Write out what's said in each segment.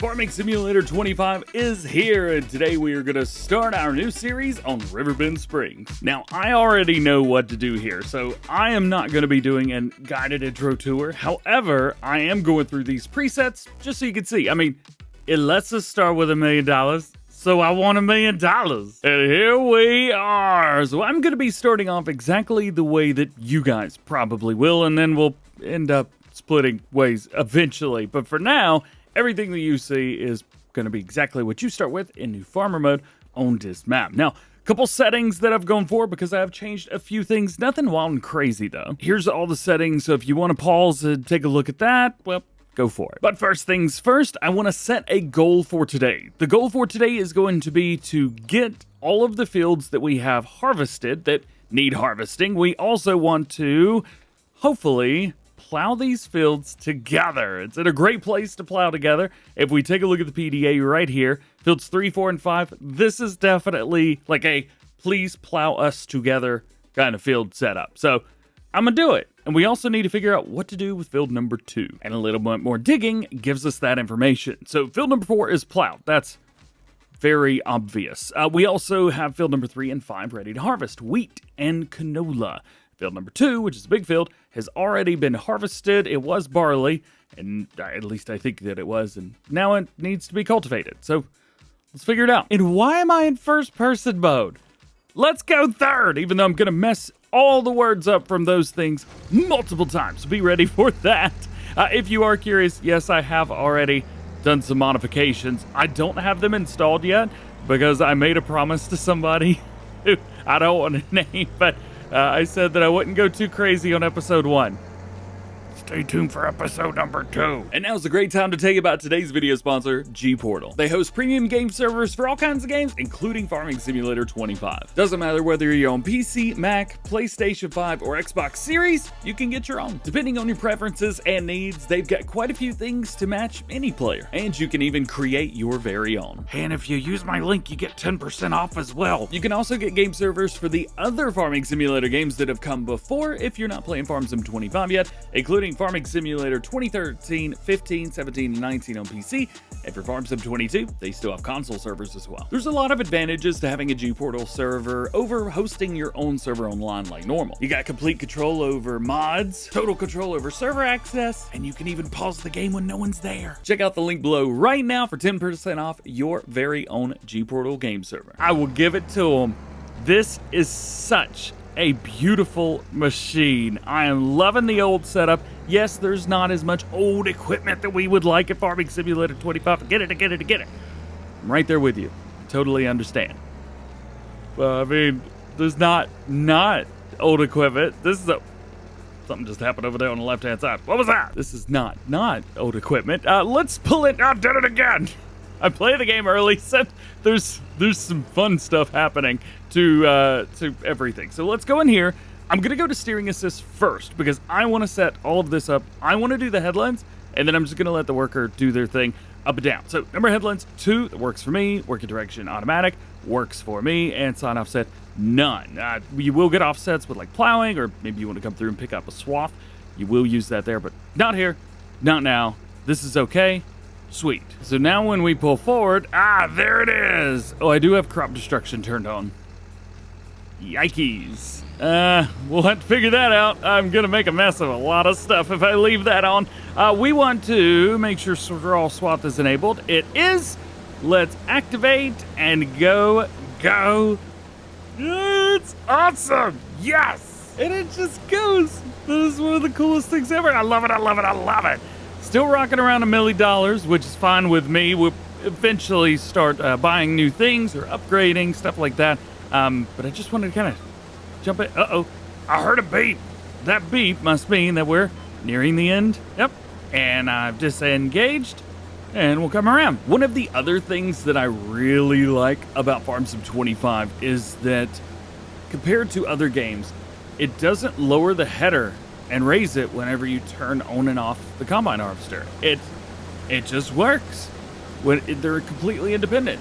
Farming Simulator 25 is here, and today we are going to start our new series on Riverbend Springs. Now, I already know what to do here, so I am not going to be doing a guided intro tour. However, I am going through these presets just so you can see. I mean, it lets us start with $1 million, so I want $1 million. And here we are. So I'm going to be starting off exactly the way that you guys probably will, and then we'll end up splitting ways eventually. But for now, everything that you see is going to be exactly what you start with in new farmer mode on this map. Now, a couple settings that I've gone for because I have changed a few things. Nothing wild and crazy, though. Here's all the settings, so if you want to pause and take a look at that, well, go for it. But first things first, I want to set a goal for today. The goal for today is going to be to get all of the fields that we have harvested that need harvesting. We also want to, hopefully, plow these fields together. It's in a great place to plow together. If we take a look at the PDA right here, fields 3, 4, and 5, this is definitely like a please plow us together kind of field setup. So I'm gonna do it. And we also need to figure out what to do with field number 2. And a little bit more digging gives us that information. So field number 4 is plowed. That's very obvious. We also have field number 3 and 5 ready to harvest, wheat and canola. Field number 2, which is a big field, has already been harvested. It was barley, and at least I think that it was, and now it needs to be cultivated. So let's figure it out. And why am I in first person mode? Let's go third, even though I'm going to mess all the words up from those things multiple times. So be ready for that. If you are curious, yes, I have already done some modifications. I don't have them installed yet because I made a promise to somebody who I don't want to name, but I said that I wouldn't go too crazy on episode 1. Stay tuned for episode number 2. And now's a great time to tell you about today's video sponsor, G-Portal. They host premium game servers for all kinds of games, including Farming Simulator 25. Doesn't matter whether you're on PC, Mac, PlayStation 5, or Xbox Series, you can get your own. Depending on your preferences and needs, they've got quite a few things to match any player. And you can even create your very own. And if you use my link, you get 10% off as well. You can also get game servers for the other Farming Simulator games that have come before if you're not playing Farm Sim 25 yet, including Farming Simulator 2013, 15, 17, and 19 on PC. And for Farm Sim 22, they still have console servers as well. There's a lot of advantages to having a G-Portal server over hosting your own server online like normal. You got complete control over mods, total control over server access, and you can even pause the game when no one's there. Check out the link below right now for 10% off your very own G-Portal game server. I will give it to them. This is such a beautiful machine. I am loving the old setup. Yes, there's not as much old equipment that we would like at Farming Simulator 25. Get it. I'm right there with you. Totally understand. Well, I mean, there's not old equipment. This is something just happened over there on the left-hand side. What was that? This is not old equipment. Let's pull it. I did it again. I played the game early, so there's some fun stuff happening to everything. So let's go in here. I'm going to go to steering assist first because I want to set all of this up. I want to do the headlands, and then I'm just going to let the worker do their thing up and down. So number of headlands, 2, that works for me. Working direction, automatic, works for me. And sign offset, none. You will get offsets with like plowing, or maybe you want to come through and pick up a swath. You will use that there, but not here, not now. This is okay. Sweet. So now when we pull forward, there it is. Oh, I do have crop destruction turned on. Yikes. We'll have to figure that out. I'm going to make a mess of a lot of stuff if I leave that on. We want to make sure straw swath is enabled. It is. Let's activate and go. It's awesome. Yes. And it just goes. This is one of the coolest things ever. I love it. Still rocking around $1 million, which is fine with me. We'll eventually start buying new things or upgrading, stuff like that. But I just wanted to kind of jump in. Uh-oh, I heard a beep. That beep must mean that we're nearing the end. Yep, and I've disengaged, and we'll come around. One of the other things that I really like about Farm Sim 25 is that compared to other games, it doesn't lower the header and raise it whenever you turn on and off the combine harvester. It just works when they're completely independent.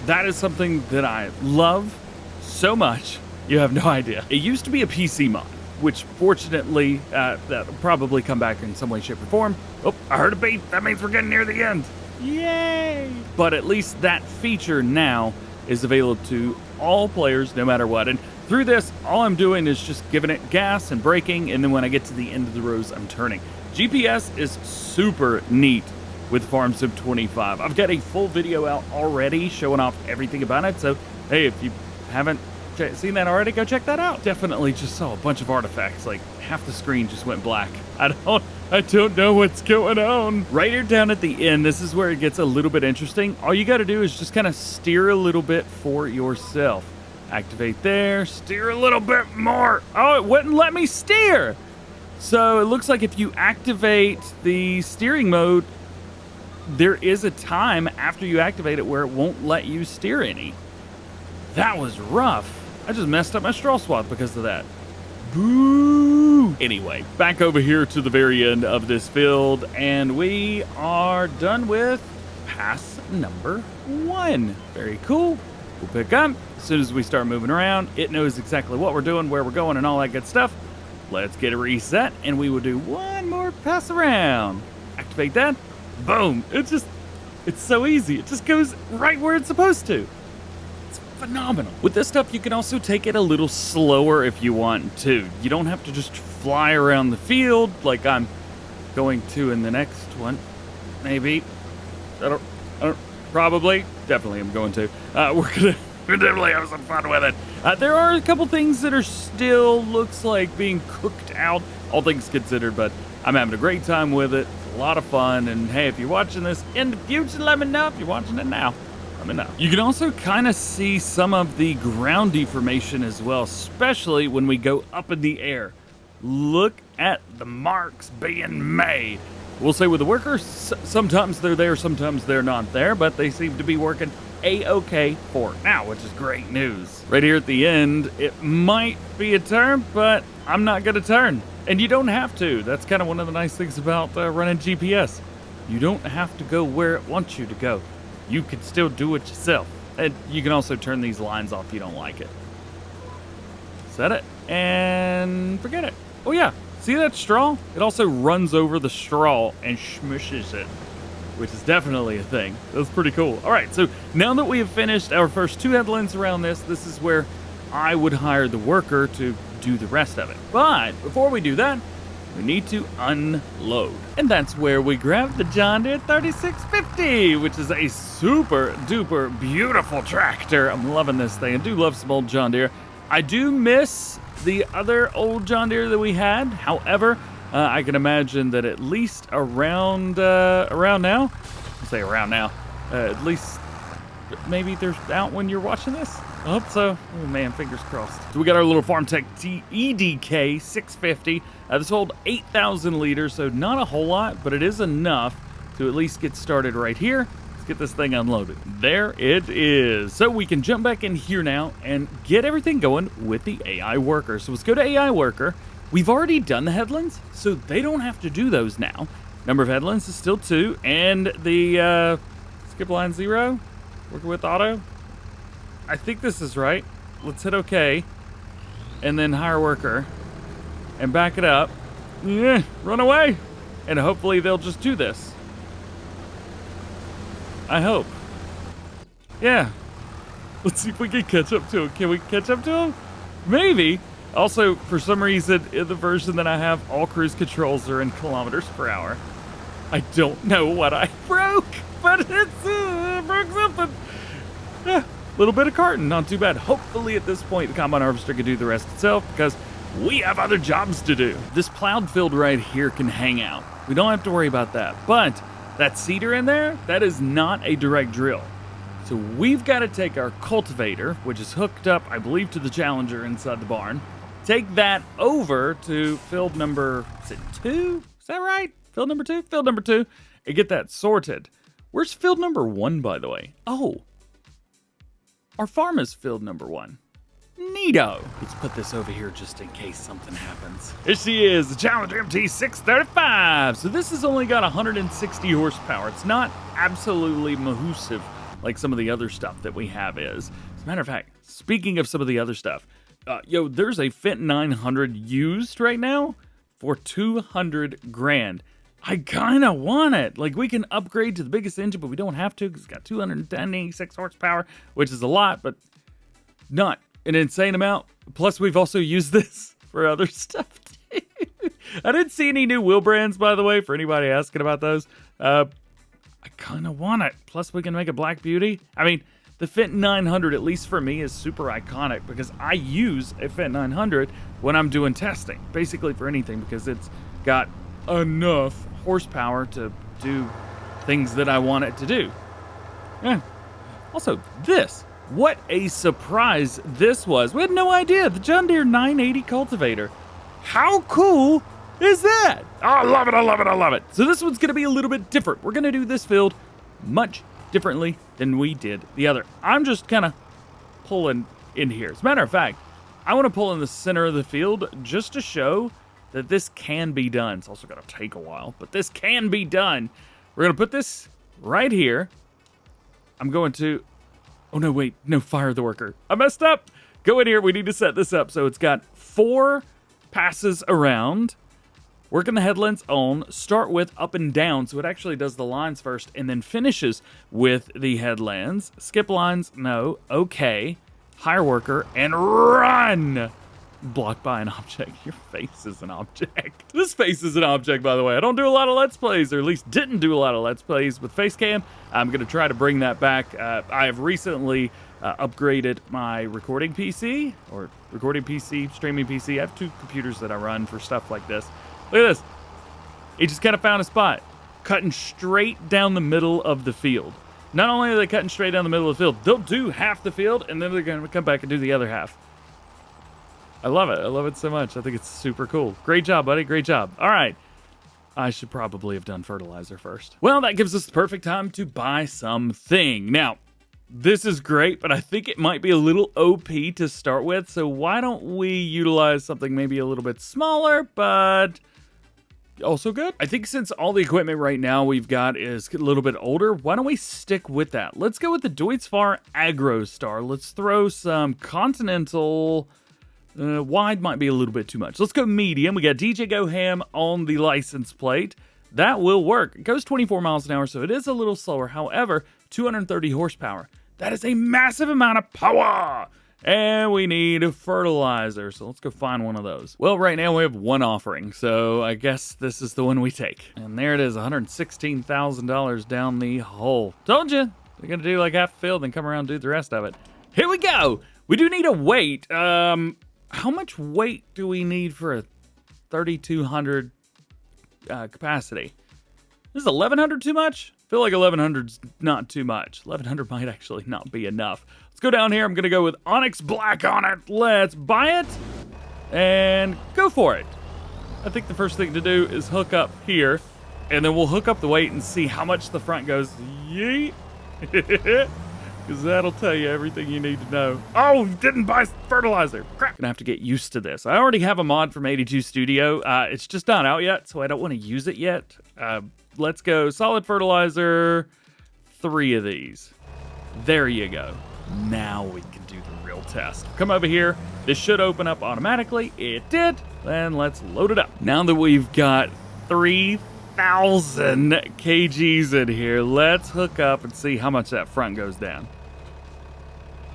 That is something that I love so much, you have no idea. It used to be a PC mod, which fortunately, that'll probably come back in some way, shape, or form. Oh, I heard a beep. That means we're getting near the end. Yay! But at least that feature now is available to all players no matter what. And through this, all I'm doing is just giving it gas and braking, and then when I get to the end of the rows, I'm turning. GPS is super neat with Farm Sim 25. I've got a full video out already showing off everything about it, so hey, if you haven't seen that already, go check that out. Definitely just saw a bunch of artifacts, like half the screen just went black. I don't know what's going on. Right here down at the end, this is where it gets a little bit interesting. All you gotta do is just kind of steer a little bit for yourself. Activate there, steer a little bit more. Oh, it wouldn't let me steer. So it looks like if you activate the steering mode, there is a time after you activate it where it won't let you steer any. That was rough. I just messed up my straw swath because of that. Boo! Anyway, back over here to the very end of this field, and we are done with pass number 1. Very cool. We'll pick up. As soon as we start moving around, it knows exactly what we're doing, where we're going, and all that good stuff. Let's get it reset, and we will do one more pass around. Activate that. Boom. It's so easy. It just goes right where it's supposed to. It's phenomenal. With this stuff, you can also take it a little slower if you want to. You don't have to just fly around the field like I'm going to in the next one. Maybe. I don't probably. Definitely I'm going to. We're definitely having some fun with it. There are a couple things that are still looks like being cooked out, all things considered, but I'm having a great time with it. It's a lot of fun, and hey, if you're watching this in the future, let me know. If you're watching it now, let me know. You can also kind of see some of the ground deformation as well, especially when we go up in the air. Look at the marks being made. We'll say with the workers, sometimes they're there, sometimes they're not there, but they seem to be working A-OK for now, which is great news. Right here at the end, it might be a turn, but I'm not going to turn. And you don't have to. That's kind of one of the nice things about running GPS. You don't have to go where it wants you to go. You can still do it yourself. And you can also turn these lines off if you don't like it. Set it and forget it. Oh yeah, see that straw? It also runs over the straw and smushes it, which is definitely a thing. That's pretty cool. All right, so now that we have finished our first 2 headlands around this is where I would hire the worker to do the rest of it. But before we do that, we need to unload. And that's where we grab the John Deere 3650, which is a super duper beautiful tractor. I'm loving this thing. I do love some old John Deere. I do miss the other old John Deere that we had. However, I can imagine that at least around now, I'll say around now, at least maybe they're out when you're watching this. I hope so. Oh man, fingers crossed. So we got our little FarmTech EDK 650. This holds 8,000 liters, so not a whole lot, but it is enough to at least get started right here. Let's get this thing unloaded. There it is. So we can jump back in here now and get everything going with the AI worker. So let's go to AI worker. We've already done the headlands, so they don't have to do those now. Number of headlands is still 2, and the skip line 0, working with auto. I think this is right. Let's hit OK, and then hire worker, and back it up. Yeah, run away, and hopefully they'll just do this. I hope. Yeah. Let's see if we can catch up to him. Can we catch up to him? Maybe. Also, for some reason, in the version that I have, all cruise controls are in kilometers per hour. I don't know what I broke, but it's broke something. Yeah, little bit of carton, not too bad. Hopefully, at this point, the combine harvester can do the rest itself because we have other jobs to do. This plowed field right here can hang out. We don't have to worry about that. But that seeder in there, that is not a direct drill. So we've got to take our cultivator, which is hooked up, I believe, to the Challenger inside the barn. Take that over to field number, is it 2? Is that right? Field number 2? Field number 2. And get that sorted. Where's field number 1, by the way? Oh. Our farm is field number 1. Neato. Let's put this over here just in case something happens. Here she is, the Challenger MT635. So this has only got 160 horsepower. It's not absolutely massive like some of the other stuff that we have is. As a matter of fact, speaking of some of the other stuff, there's a Fendt 900 used right now for 200 grand. I kind of want it. Like, we can upgrade to the biggest engine, but we don't have to because it's got 296 horsepower, which is a lot, but not an insane amount. Plus, we've also used this for other stuff, too. I didn't see any new wheel brands, by the way, for anybody asking about those. I kind of want it. Plus, we can make a Black Beauty. I mean, the Fendt 900, at least for me, is super iconic because I use a Fendt 900 when I'm doing testing, basically for anything, because it's got enough horsepower to do things that I want it to do. Yeah. Also, this. What a surprise this was. We had no idea. The John Deere 980 cultivator. How cool is that? Oh, I love it, I love it, I love it. So this one's going to be a little bit different. We're going to do this field much differently than we did the other. I'm just kind of pulling in here. As a matter of fact, I want to pull in the center of the field just to show that this can be done. It's also going to take a while, but this can be done. We're going to put this right here. I'm going to... Oh, no, wait. No, fire the worker. I messed up. Go in here. We need to set this up. So it's got 4 passes around. Working the headlands on. Start with up and down. So it actually does the lines first and then finishes with the headlands. Skip lines. No. Okay. Hire worker and run. Blocked by an object. Your face is an object. This face is an object, by the way. I don't do a lot of Let's Plays, or at least didn't do a lot of Let's Plays with face cam. I'm going to try to bring that back. I have recently upgraded my recording PC, or recording PC, streaming PC. I have 2 computers that I run for stuff like this. Look at this. He just kind of found a spot. Cutting straight down the middle of the field. Not only are they cutting straight down the middle of the field, they'll do half the field, and then they're going to come back and do the other half. I love it. I love it so much. I think it's super cool. Great job, buddy. Great job. All right. I should probably have done fertilizer first. Well, that gives us the perfect time to buy something. Now, this is great, but I think it might be a little OP to start with. So why don't we utilize something maybe a little bit smaller, but also good? I think since all the equipment right now we've got is a little bit older, why don't we stick with that? Let's go with the Deutz-Fahr AgroStar. Let's throw some Continental... wide might be a little bit too much. Let's go medium. We got DjGoHam on the license plate. That will work. It goes 24 miles an hour, so it is a little slower. However, 230 horsepower. That is a massive amount of power. And we need a fertilizer, so let's go find one of those. Well, right now we have one offering, so I guess this is the one we take. And there it is, $116,000 down the hole. Told you. They're going to do like half the field and come around and do the rest of it. Here we go. We do need a weight. How much weight do we need for a 3,200 capacity? Is 1,100 too much? I feel like 1,100's not too much. 1,100 might actually not be enough. Let's go down here. I'm going to go with Onyx Black on it. Let's buy it and go for it. I think the first thing to do is hook up here, and then we'll hook up the weight and see how much the front goes. Yeet. Because that'll tell you everything you need to know. Oh, didn't buy fertilizer. Crap. Gonna have to get used to this. I already have a mod from 82 Studio. It's just not out yet, so I don't want to use it yet. Let's go solid fertilizer. 3 of these. There you go. Now we can do the real test. Come over here. This should open up automatically. It did. Then let's load it up. Now that we've got 3,000 kgs in here, let's hook up and see how much that front goes down.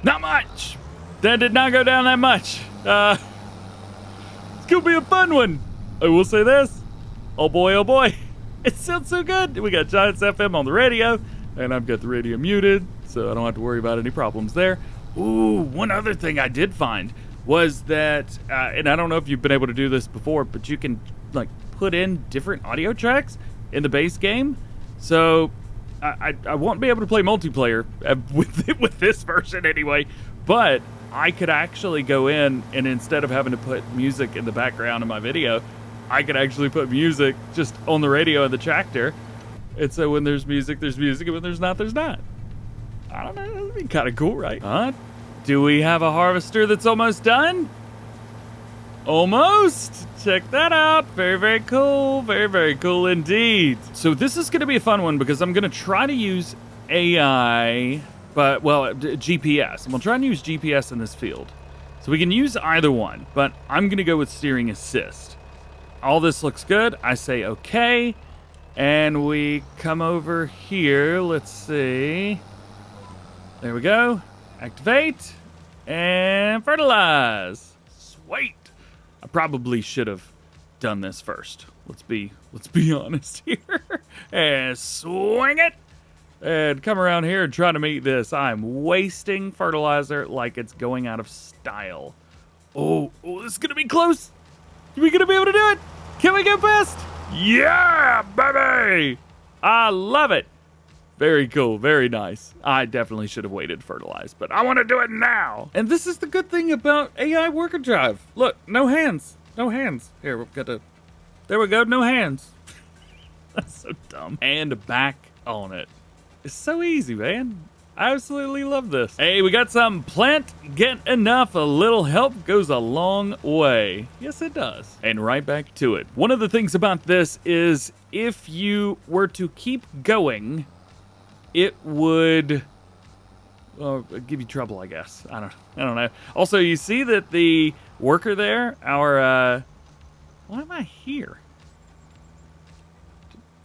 Not much. That did not go down that much. It's gonna be a fun one. I will say this. Oh boy, oh boy. It sounds so good. We got Giants FM on the radio, and I've got the radio muted, so I don't have to worry about any problems there. Ooh, one other thing I did find was that, and I don't know if you've been able to do this before, but you can like put in different audio tracks in the base game. So I won't be able to play multiplayer with this version anyway, but I could actually go in and instead of having to put music in the background of my video, I could actually put music just on the radio of the tractor. And so when there's music, and when there's not, there's not. I don't know, that'd be kind of cool, right? Do we have a harvester that's almost done? Almost. Check that out. Very, very cool. Very, very cool indeed. So this is going to be a fun one because I'm going to try to use AI, but, well, GPS. I'm going to try and use GPS in this field. So we can use either one, but I'm going to go with steering assist. All this looks good. I say okay. And we come over here. Let's see. There we go. Activate. And fertilize. Sweet. I probably should have done this first. Let's be honest here. And swing it. And come around here and try to meet this. I'm wasting fertilizer like it's going out of style. Oh, this is going to be close. Are we going to be able to do it? Can we go past? Yeah, baby. I love it. Very cool. Very nice. I definitely should have waited to fertilize, but I want to do it now. And this is the good thing about AI worker drive. Look, no hands. No hands. Here, we've got to... There we go. No hands. That's so dumb. And back on it. It's so easy, man. I absolutely love this. Hey, we got some plant. Get enough. A little help goes a long way. Yes, it does. And right back to it. One of the things about this is if you were to keep going, it would give you trouble, I guess. I don't know. Also, you see that the worker there, our why am I here?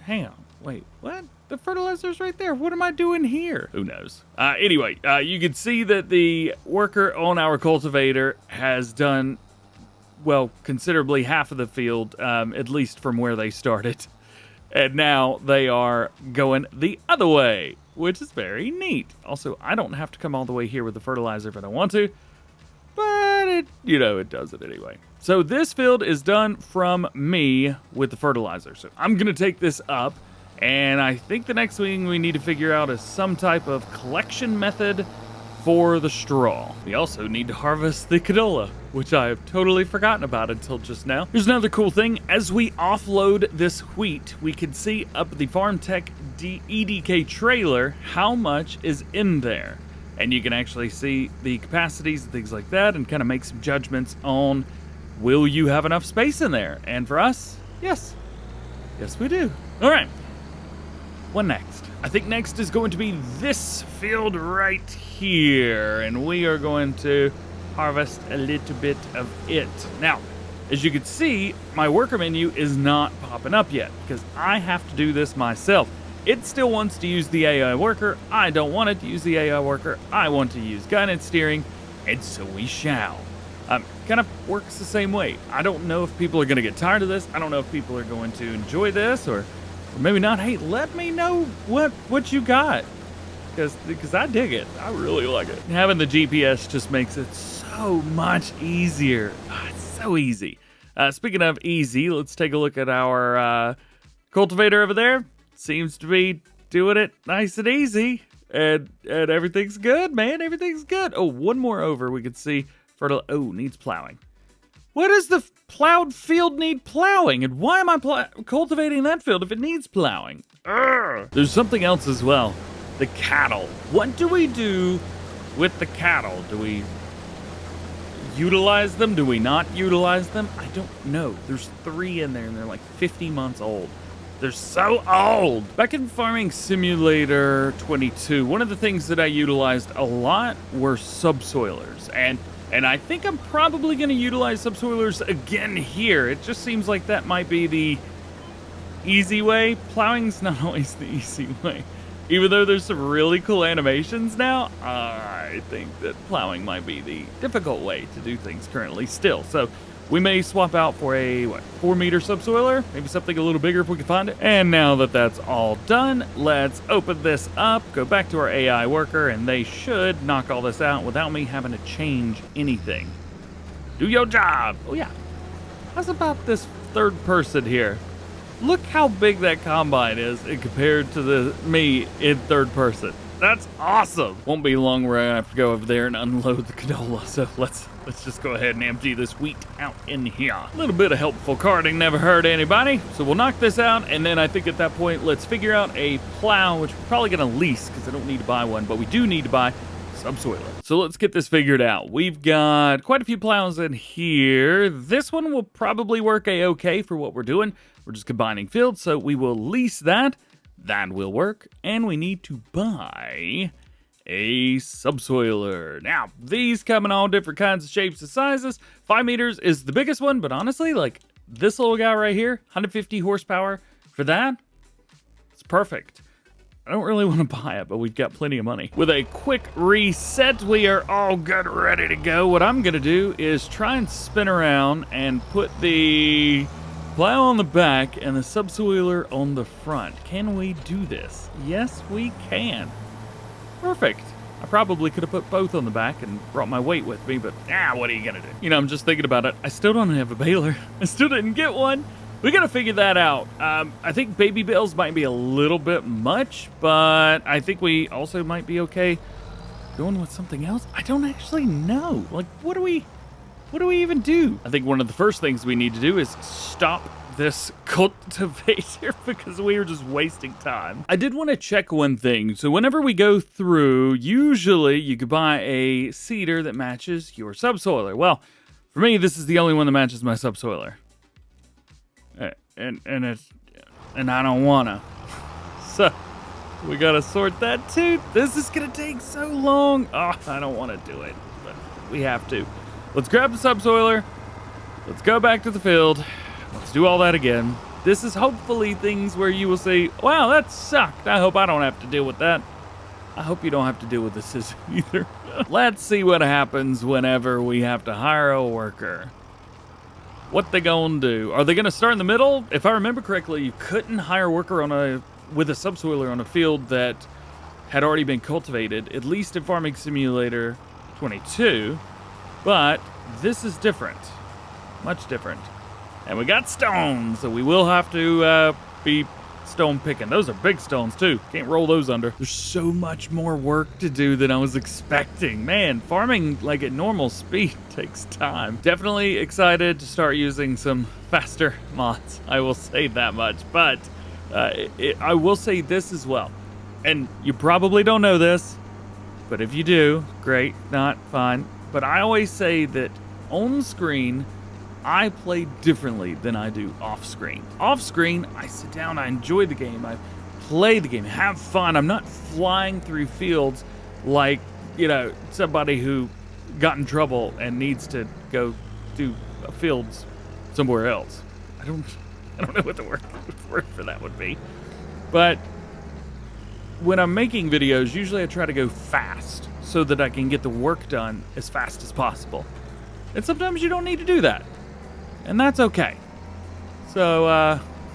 Hang on. Wait, what? The fertilizer's right there. What am I doing here? Who knows? Anyway, you can see that the worker on our cultivator has done, well, considerably half of the field, at least from where they started. And now they are going the other way, which is very neat. Also, I don't have to come all the way here with the fertilizer if I don't want to, but it does it anyway. So this field is done from me with the fertilizer. So I'm going to take this up. And I think the next thing we need to figure out is some type of collection method for the straw. We also need to harvest the canola, which I have totally forgotten about until just now. Here's another cool thing. As we offload this wheat, we can see up the FarmTech EDK trailer how much is in there. And you can actually see the capacities and things like that and kind of make some judgments on, will you have enough space in there? And for us, yes. Yes, we do. All right. What next? I think next is going to be this field right here, and we are going to harvest a little bit of it. Now, as you can see, my worker menu is not popping up yet because I have to do this myself. It still wants to use the AI worker. I don't want it to use the AI worker. I want to use guidance steering, and so we shall. Kind of works the same way. I don't know if people are going to get tired of this. I don't know if people are going to enjoy this or maybe not. Hey, let me know what you got, because I dig it. I really like it. Having the GPS just makes it so much easier. It's so easy. Speaking of easy, let's take a look at our cultivator over there. Seems to be doing it nice and easy, and everything's good, man. Everything's good. Oh, one more over. We can see needs plowing. What does the plowed field need plowing? And why am I cultivating that field if it needs plowing? There's something else as well. The cattle. What do we do with the cattle? Do we utilize them? Do we not utilize them? I don't know. There's 3 in there and they're like 50 months old. They're so old. Back in Farming Simulator 22, one of the things that I utilized a lot were subsoilers. And I think I'm probably going to utilize subsoilers again here. It just seems like that might be the easy way. Plowing's not always the easy way. Even though there's some really cool animations now, I think that plowing might be the difficult way to do things currently still. So we may swap out for a, 4-meter subsoiler? Maybe something a little bigger if we can find it. And now that that's all done, let's open this up, go back to our AI worker, and they should knock all this out without me having to change anything. Do your job. Oh, yeah. How's about this third person here? Look how big that combine is compared to me in third person. That's awesome. Won't be long where I have to go over there and unload the canola. So let's just go ahead and empty this wheat out in here. A little bit of helpful carting never hurt anybody. So we'll knock this out, and then I think at that point, let's figure out a plow, which we're probably gonna lease because I don't need to buy one, but we do need to buy subsoiler. So let's get this figured out. We've got quite a few plows in here. This one will probably work a-okay for what we're doing. We're just combining fields, so we will lease that. That will work, and we need to buy a subsoiler. Now, these come in all different kinds of shapes and sizes. 5 meters is the biggest one, but honestly, like this little guy right here, 150 horsepower for that, perfect. I don't really want to buy it, but we've got plenty of money. With a quick reset, we are all good, ready to go. What I'm going to do is try and spin around and put the plow on the back and the subsoiler on the front. Can we do this? Yes, we can. Perfect. I probably could have put both on the back and brought my weight with me, but what are you gonna do? You know, I'm just thinking about it. I still don't have a baler. I still didn't get one. We gotta figure that out. I think baby bales might be a little bit much, but I think we also might be okay going with something else. I don't actually know. Like, what do we even do? I think one of the first things we need to do is stop this cultivator because we are just wasting time. I did want to check one thing. So whenever we go through, usually you could buy a seeder that matches your subsoiler. Well, for me, this is the only one that matches my subsoiler. And I don't wanna. So we gotta sort that too. This is gonna take so long. Oh, I don't want to do it, but we have to. Let's grab the subsoiler. Let's go back to the field. Let's do all that again. This is hopefully things where you will say, wow, that sucked. I hope I don't have to deal with that. I hope you don't have to deal with this either. Let's see what happens whenever we have to hire a worker. What they gonna do? Are they gonna start in the middle? If I remember correctly, you couldn't hire a worker with a subsoiler on a field that had already been cultivated, at least in Farming Simulator 22. But this is different. Much different. And we got stones, so we will have to be stone picking. Those are big stones too. Can't roll those under. There's so much more work to do than I was expecting. Man, farming like at normal speed takes time. Definitely excited to start using some faster mods. I will say that much. But I will say this as well. And you probably don't know this, but if you do, great, not fine. But I always say that on screen, I play differently than I do off screen. Off screen, I sit down, I enjoy the game, I play the game, have fun. I'm not flying through fields like, you know, somebody who got in trouble and needs to go do fields somewhere else. I don't know what the word for that would be. But when I'm making videos, usually I try to go fast so that I can get the work done as fast as possible. And sometimes you don't need to do that. And that's okay. So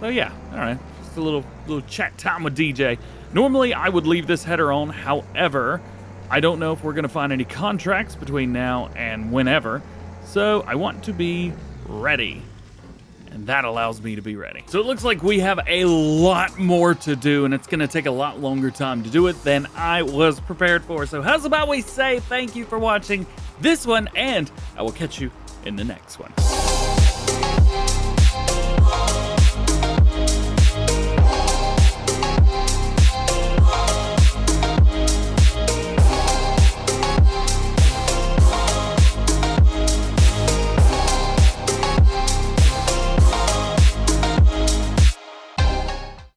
yeah, all right. Just a little chat time with DJ. Normally, I would leave this header on. However, I don't know if we're going to find any contracts between now and whenever. So I want to be ready. And that allows me to be ready. So it looks like we have a lot more to do, and it's going to take a lot longer time to do it than I was prepared for. So how's about we say thank you for watching this one, and I will catch you in the next one.